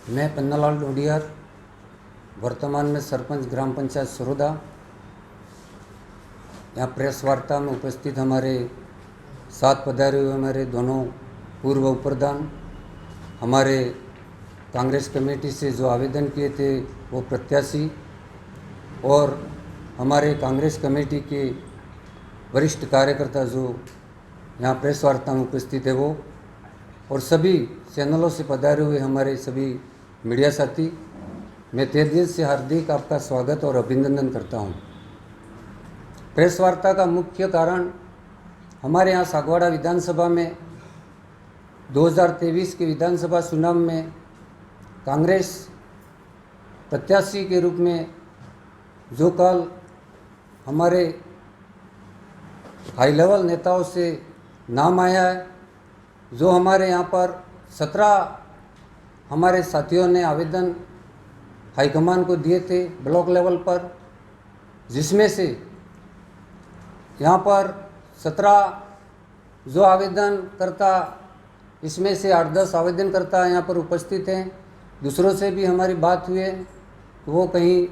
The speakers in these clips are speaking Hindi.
मैं पन्नालाल डोडियार, वर्तमान में सरपंच ग्राम पंचायत सरोदा। यहाँ प्रेस वार्ता में उपस्थित हमारे साथ पधारे हुए हमारे दोनों पूर्व उपप्रधान, हमारे कांग्रेस कमेटी से जो आवेदन किए थे वो प्रत्याशी, और हमारे कांग्रेस कमेटी के वरिष्ठ कार्यकर्ता जो यहाँ प्रेस वार्ता में उपस्थित है वो, और सभी चैनलों से पधारे हुए हमारे सभी मीडिया साथी, मैं तहे दिल से हार्दिक आपका स्वागत और अभिनंदन करता हूँ। प्रेस वार्ता का मुख्य कारण हमारे यहाँ सागवाड़ा विधानसभा में 2023 के विधानसभा चुनाव में कांग्रेस प्रत्याशी के रूप में जो कल हमारे हाई लेवल नेताओं से नाम आया है, जो हमारे यहाँ पर 17 हमारे साथियों ने आवेदन हाईकमान को दिए थे ब्लॉक लेवल पर, जिसमें से यहाँ पर 17 जो आवेदनकर्ता, इसमें से 8-10 आवेदनकर्ता यहाँ पर उपस्थित हैं। दूसरों से भी हमारी बात हुई है, वो कहीं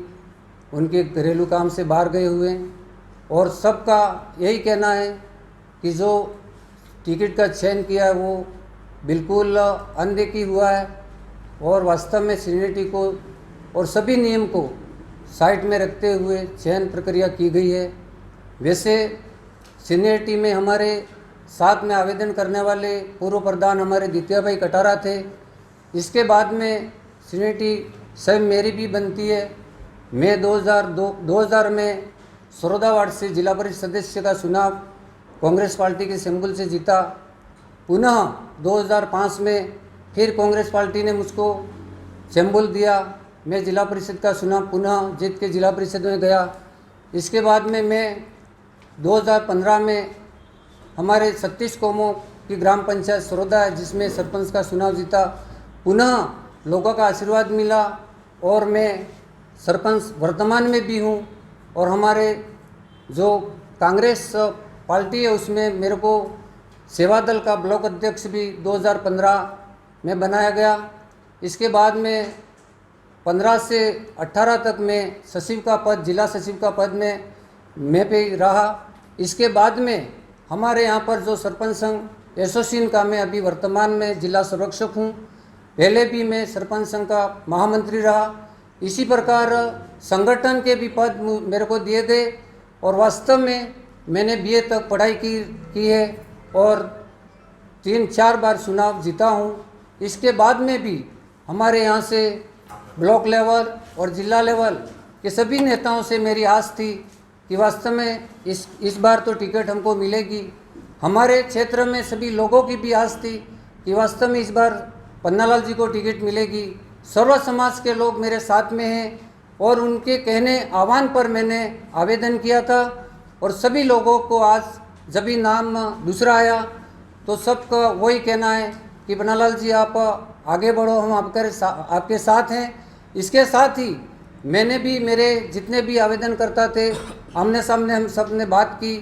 उनके घरेलू काम से बाहर गए हुए हैं, और सबका यही कहना है कि जो टिकट का चयन किया है वो बिल्कुल अनदेखी हुआ है, और वास्तव में सीनियरिटी को और सभी नियम को साइड में रखते हुए चयन प्रक्रिया की गई है। वैसे सीनियरिटी में हमारे साथ में आवेदन करने वाले पूर्व प्रधान हमारे द्वितीय भाई कटारा थे। इसके बाद में सीनियरिटी स्वयं मेरी भी बनती है। मैं 2000 में सरोदा वार्ड से जिला परिषद सदस्य का चुनाव कांग्रेस पार्टी के सिंबल से जीता। पुनः 2005 में फिर कांग्रेस पार्टी ने मुझको सिंबल दिया। मैं जिला परिषद का चुनाव पुनः जीत के जिला परिषद में गया। इसके बाद में मैं 2015 में हमारे 36 कौमों की ग्राम पंचायत सरोदा है, जिसमें सरपंच का चुनाव जीता। पुनः लोगों का आशीर्वाद मिला और मैं सरपंच वर्तमान में भी हूँ, और हमारे जो कांग्रेस पार्टी है उसमें मेरे को सेवा दल का ब्लॉक अध्यक्ष भी 2015 में बनाया गया। इसके बाद में 15 से 18 तक मैं सचिव का पद, जिला सचिव का पद में मैं पे रहा। इसके बाद में हमारे यहाँ पर जो सरपंच संघ एसोसिएशन का मैं अभी वर्तमान में जिला संरक्षक हूँ। पहले भी मैं सरपंच संघ का महामंत्री रहा। इसी प्रकार संगठन के भी पद मेरे को दिए गए, और वास्तव में मैंने बीए तक पढ़ाई की है और 3-4 बार चुनाव जीता हूँ। इसके बाद में भी हमारे यहाँ से ब्लॉक लेवल और जिला लेवल के सभी नेताओं से मेरी आस थी कि वास्तव में इस बार तो टिकट हमको मिलेगी। हमारे क्षेत्र में सभी लोगों की भी आस थी कि वास्तव में इस बार पन्नालाल जी को टिकट मिलेगी। सर्व समाज के लोग मेरे साथ में हैं, और उनके कहने आह्वान पर मैंने आवेदन किया था, और सभी लोगों को आज जब भी नाम दूसरा आया तो सबका वही कहना है कि पन्नालाल जी आप आगे बढ़ो, हम आपके साथ हैं। इसके साथ ही मैंने भी, मेरे जितने भी आवेदनकर्ता थे, आमने सामने हम सब ने बात की।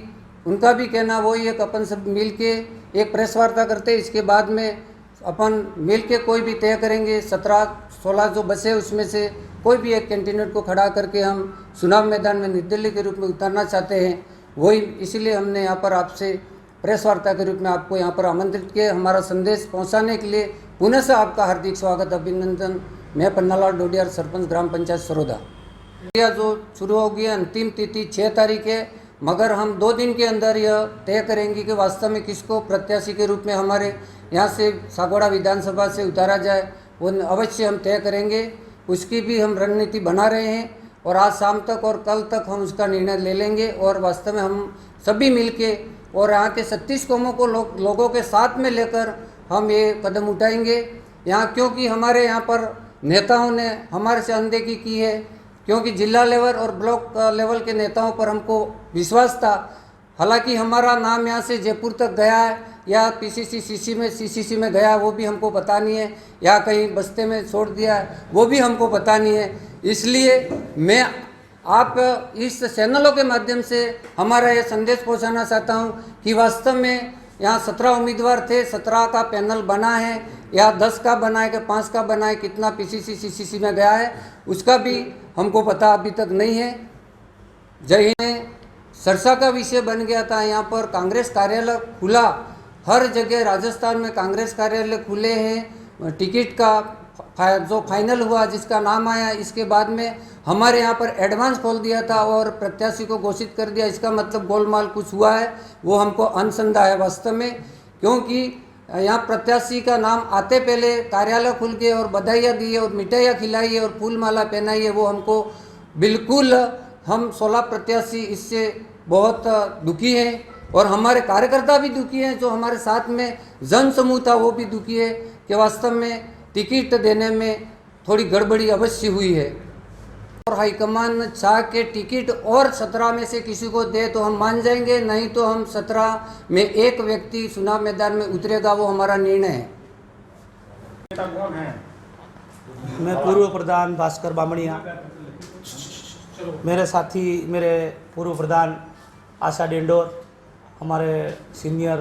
उनका भी कहना वही है कि अपन सब मिल के एक प्रेस वार्ता करते, इसके बाद में अपन मिल के कोई भी तय करेंगे। 17-16 जो बसे उसमें से कोई भी एक कैंडिडेट को खड़ा करके हम चुनाव मैदान में निर्दलीय के रूप में उतारना चाहते हैं। वही इसीलिए हमने यहाँ पर आपसे प्रेस वार्ता के रूप में आपको यहाँ पर आमंत्रित किया। हमारा संदेश पहुँचाने के लिए पुनः से आपका हार्दिक स्वागत, अभिनंदन। मैं पन्नालाल डोडियार, सरपंच ग्राम पंचायत सरोदा। जो शुरू होगी, अंतिम तिथि 6 तारीख है, मगर हम 2 दिन के अंदर यह तय करेंगे कि वास्तव में किसको प्रत्याशी के रूप में हमारे यहाँ से सागवाड़ा विधानसभा से उतारा जाए। वो अवश्य हम तय करेंगे, उसकी भी हम रणनीति बना रहे हैं, और आज शाम तक और कल तक हम उसका निर्णय ले लेंगे। और वास्तव में हम सभी मिलके और यहाँ के 36 कौमों को लोगों के साथ में लेकर हम ये कदम उठाएंगे यहाँ, क्योंकि हमारे यहाँ पर नेताओं ने हमारे से अनदेखी की है, क्योंकि जिला लेवल और ब्लॉक लेवल के नेताओं पर हमको विश्वास था। हालांकि हमारा नाम यहाँ से जयपुर तक गया है या सीसीसी में गया, वो भी हमको पता नहीं है, या कहीं बस्ते में छोड़ दिया है, वो भी हमको पता नहीं है। इसलिए मैं आप इस चैनलों के माध्यम से हमारा ये संदेश पहुंचाना चाहता हूं कि वास्तव में यहाँ 17 उम्मीदवार थे, 17 का पैनल बना है, या 10 का बनाए कि 5 का बनाए, कितना पीसीसी सीसीसी में गया है उसका भी हमको पता अभी तक नहीं है। जय हिंद। चर्चा का विषय बन गया था यहाँ पर कांग्रेस कार्यालय खुला, हर जगह राजस्थान में कांग्रेस कार्यालय खुले हैं। टिकट का जो फाइनल हुआ, जिसका नाम आया, इसके बाद में हमारे यहाँ पर एडवांस खोल दिया था और प्रत्याशी को घोषित कर दिया। इसका मतलब गोलमाल कुछ हुआ है, वो हमको अनुसंधा है वास्तव में, क्योंकि यहाँ प्रत्याशी का नाम आते पहले कार्यालय खुल गए और बधाइयाँ दी और मिठाइयाँ खिलाई और फूल माला पहनाई है। वो हमको बिल्कुल, हम 16 प्रत्याशी इससे बहुत दुखी हैं और हमारे कार्यकर्ता भी दुखी हैं, जो हमारे साथ में जन समूह था वो भी दुखी है कि वास्तव में टिकट देने में थोड़ी गड़बड़ी अवश्य हुई है। और हाईकमान चाह के टिकट और 17 में से किसी को दे तो हम मान जाएंगे, नहीं तो हम 17 में एक व्यक्ति चुनाव मैदान में उतरेगा, वो हमारा निर्णय है। मैं पूर्व प्रधान भास्कर बामणिया, मेरे साथी मेरे पूर्व प्रधान आशा डेंडोर, हमारे सीनियर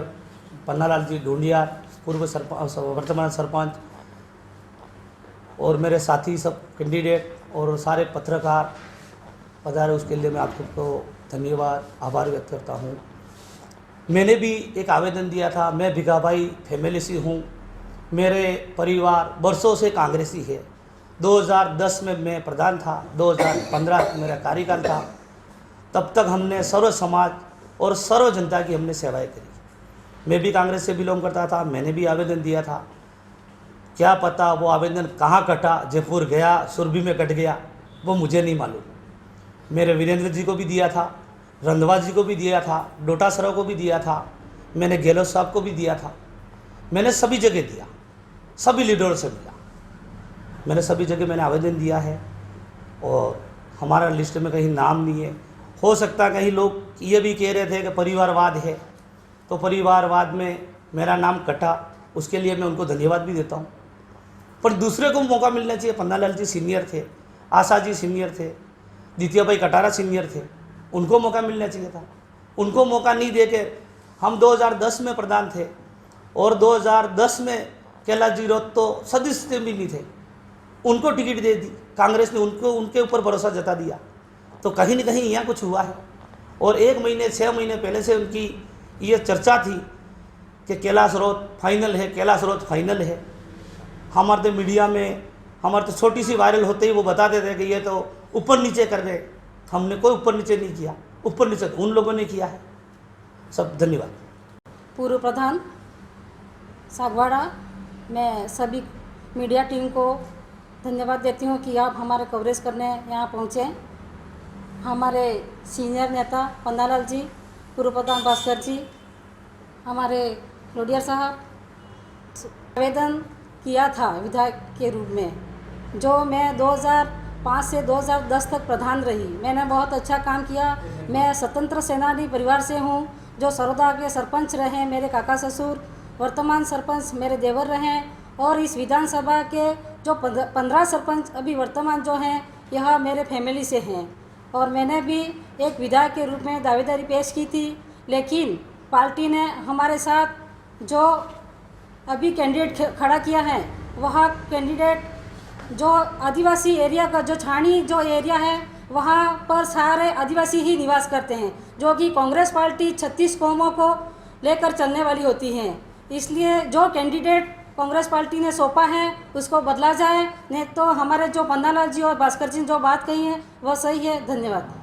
पन्नालाल जी ढूंढिया, पूर्व वर्तमान सरपंच, और मेरे साथी सब कैंडिडेट और सारे पत्रकार पधारे, उसके लिए मैं आप सबको धन्यवाद आभार व्यक्त करता हूँ। मैंने भी एक आवेदन दिया था। मैं भिगाभाई फैमिली से हूँ, मेरे परिवार वर्षों से कांग्रेसी है। 2010 में मैं प्रधान था, 2015 मेरा कार्यकाल था। तब तक हमने सर्व समाज और सर्व जनता की हमने सेवाएं करी। मैं भी कांग्रेस से बिलोंग करता था, मैंने भी आवेदन दिया था। क्या पता वो आवेदन कहाँ कटा, जयपुर गया, सुरभि में कट गया, वो मुझे नहीं मालूम। मेरे वीरेंद्र जी को भी दिया था, रंधवा जी को भी दिया था, डोटा सराव को भी दिया था, मैंने गहलोत साहब को भी दिया था। मैंने सभी जगह दिया, सभी लीडरों से मिला, मैंने सभी जगह मैंने आवेदन दिया है और हमारा लिस्ट में कहीं नाम नहीं है। हो सकता है कहीं लोग ये भी कह रहे थे कि परिवारवाद है, तो परिवारवाद में मेरा नाम कटा, उसके लिए मैं उनको धन्यवाद भी देता हूँ। पर दूसरे को मौका मिलना चाहिए। पन्नालाल जी सीनियर थे, आशा जी सीनियर थे, द्वितीय भाई कटारा सीनियर थे, उनको मौका मिलना चाहिए था। उनको मौका नहीं दे के हम 2010 में प्रधान थे और 2010 में कैलाश जी रोत तो सदस्य भी नहीं थे, उनको टिकट दे दी कांग्रेस ने, उनको उनके ऊपर भरोसा जता दिया। तो कहीं न कहीं यहाँ कुछ हुआ है। और 1 महीने 6 महीने पहले से उनकी ये चर्चा थी कि कैलाश रोत फाइनल है, कैलाश रोत फाइनल है। हमारे तो मीडिया में हमारे तो छोटी सी वायरल होते ही वो बताते थे कि ये तो ऊपर नीचे कर रहे। हमने कोई ऊपर नीचे नहीं किया, ऊपर नीचे उन लोगों ने किया है। सब धन्यवाद। पूर्व प्रधान सागवाड़ा, मैं सभी मीडिया टीम को धन्यवाद देती हूँ कि आप हमारे कवरेज करने यहाँ पहुँचे। हमारे सीनियर नेता पन्नालाल जी, पूर्व प्रधान भास्कर जी, हमारे लोडिया साहब, आवेदन किया था विधायक के रूप में, जो मैं 2005 से 2010 तक प्रधान रही। मैंने बहुत अच्छा काम किया। मैं स्वतंत्र सेनानी परिवार से हूँ, जो सरोदा के सरपंच रहे मेरे काका ससुर, वर्तमान सरपंच मेरे देवर रहे, और इस विधानसभा के जो 15 सरपंच अभी वर्तमान जो हैं, यह मेरे फैमिली से हैं। और मैंने भी एक विधायक के रूप में दावेदारी पेश की थी, लेकिन पार्टी ने हमारे साथ जो अभी कैंडिडेट खड़ा किया है, वह कैंडिडेट जो आदिवासी एरिया का, जो छाणी जो एरिया है, वहाँ पर सारे आदिवासी ही निवास करते हैं, जो कि कांग्रेस पार्टी 36 कौमों को लेकर चलने वाली होती हैं। इसलिए जो कैंडिडेट कांग्रेस पार्टी ने सौंपा है उसको बदला जाए, नहीं तो हमारे जो पन्नालाल जी और भास्कर जी ने जो बात कही है वह सही है। धन्यवाद।